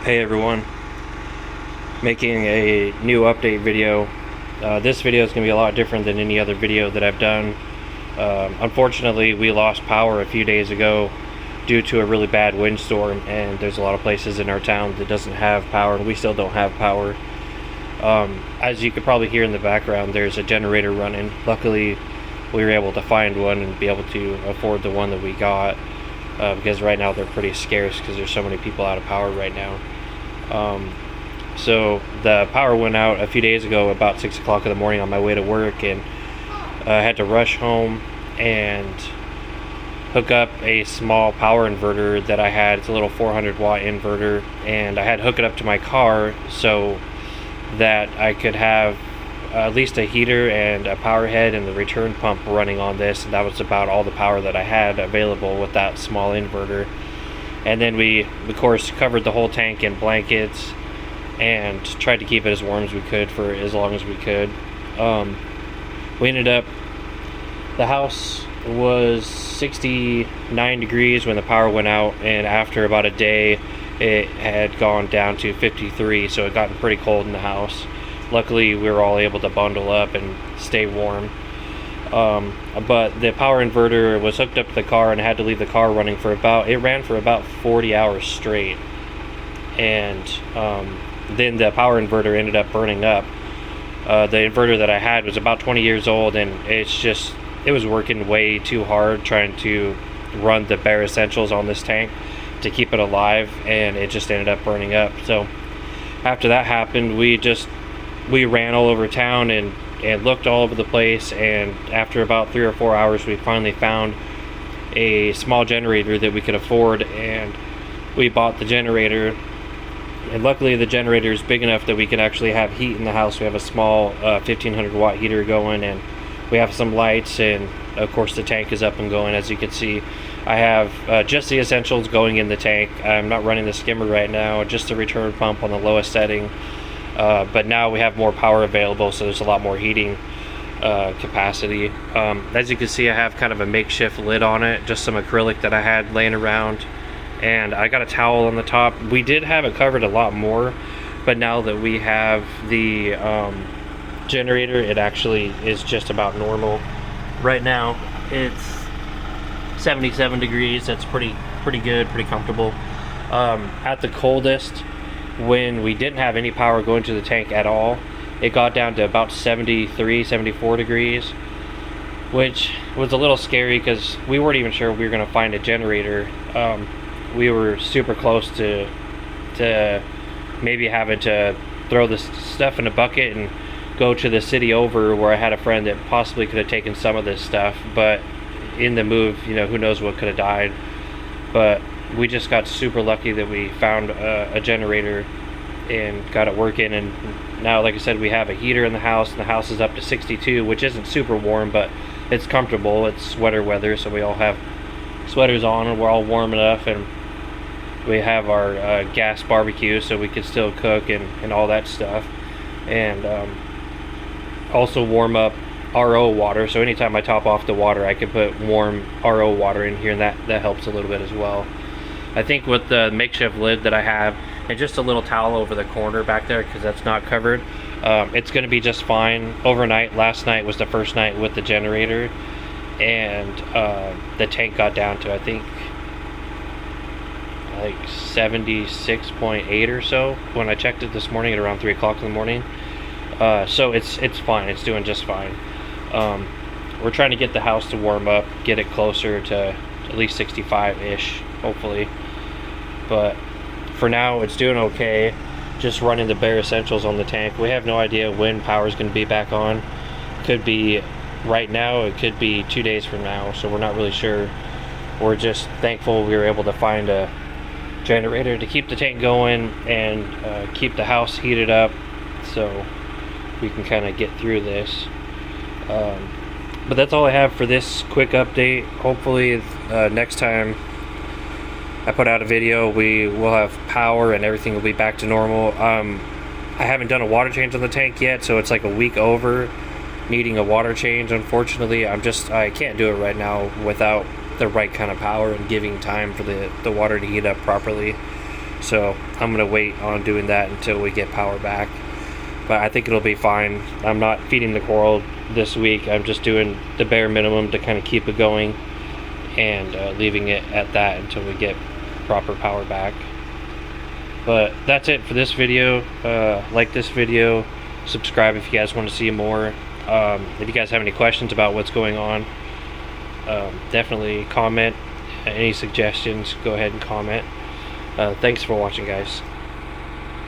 Hey everyone, making a new update video. This video is going to be a lot different than any other video that I've done. Unfortunately, we lost power a few days ago due to a really bad windstorm, and there's a lot of places in our town that doesn't have power, and we still don't have power. As you could probably hear in the background, there's a generator running. Luckily, we were able to find one and be able to afford the one that we got, because right now they're pretty scarce because there's so many people out of power right now. So the power went out a few days ago about 6 o'clock in the morning on my way to work, and I had to rush home and hook up a small power inverter that I had. It's a little 400 watt inverter, and I had to hook it up to my car so that I could have at least a heater and a power head and the return pump running on this, and that was about all the power that I had available with that small inverter. And then we, of course, covered the whole tank in blankets and tried to keep it as warm as we could for as long as we could. We ended up, the house was 69 degrees when the power went out, and after about a day it had gone down to 53, so it got pretty cold in the house. Luckily, we were all able to bundle up and stay warm. But the power inverter was hooked up to the car, and I had to leave the car running for it ran for about 40 hours straight. And then the power inverter ended up burning up. The inverter that I had was about 20 years old, and it was working way too hard trying to run the bare essentials on this tank to keep it alive, and it just ended up burning up. So after that happened, we ran all over town and looked all over the place, and after about 3 or 4 hours we finally found a small generator that we could afford, and we bought the generator. And luckily the generator is big enough that we can actually have heat in the house. We have a small 1500 watt heater going, and we have some lights, and of course the tank is up and going. As you can see, I have just the essentials going in the tank. I'm not running the skimmer right now, just the return pump on the lowest setting. But now we have more power available, so there's a lot more heating capacity. As you can see, I have kind of a makeshift lid on it, just some acrylic that I had laying around, and I got a towel on the top. We did have it covered a lot more, but now that we have the generator, it actually is just about normal. Right now it's 77 degrees. That's pretty good, pretty comfortable. At the coldest, when we didn't have any power going to the tank at all, it got down to about 73, 74 degrees, which was a little scary because we weren't even sure we were going to find a generator. We were super close to maybe having to throw this stuff in a bucket and go to the city over, where I had a friend that possibly could have taken some of this stuff, but in the move, who knows what could have died. But we just got super lucky that we found a generator and got it working, and now, like I said, we have a heater in the house, and the house is up to 62, which isn't super warm, but it's comfortable. It's sweater weather, so we all have sweaters on, and we're all warm enough, and we have our gas barbecue, so we can still cook and all that stuff, and also warm up RO water. So anytime I top off the water, I can put warm RO water in here, and that helps a little bit as well. I think with the makeshift lid that I have and just a little towel over the corner back there, because that's not covered, it's going to be just fine overnight. Last night was the first night with the generator, and the tank got down to, I think, like 76.8 or so when I checked it this morning at around 3 o'clock in the morning. So it's fine. It's doing just fine. We're trying to get the house to warm up, get it closer to at least 65-ish, hopefully. But for now, it's doing okay. Just running the bare essentials on the tank. We have no idea when power is going to be back on. Could be right now, it could be 2 days from now, so we're not really sure. We're just thankful we were able to find a generator to keep the tank going and keep the house heated up, so we can kind of get through this. But that's all I have for this quick update. Hopefully next time I put out a video, we will have power and everything will be back to normal. I haven't done a water change on the tank yet, so it's like a week over needing a water change. Unfortunately, I can't do it right now without the right kind of power and giving time for the water to heat up properly. So I'm gonna wait on doing that until we get power back. But I think it'll be fine. I'm not feeding the coral this week. I'm just doing the bare minimum to kind of keep it going, and leaving it at that until we get proper power back. But that's it for this video. Like this video, subscribe if you guys want to see more. If you guys have any questions about what's going on, definitely comment. Any suggestions, go ahead and comment. Thanks for watching, guys.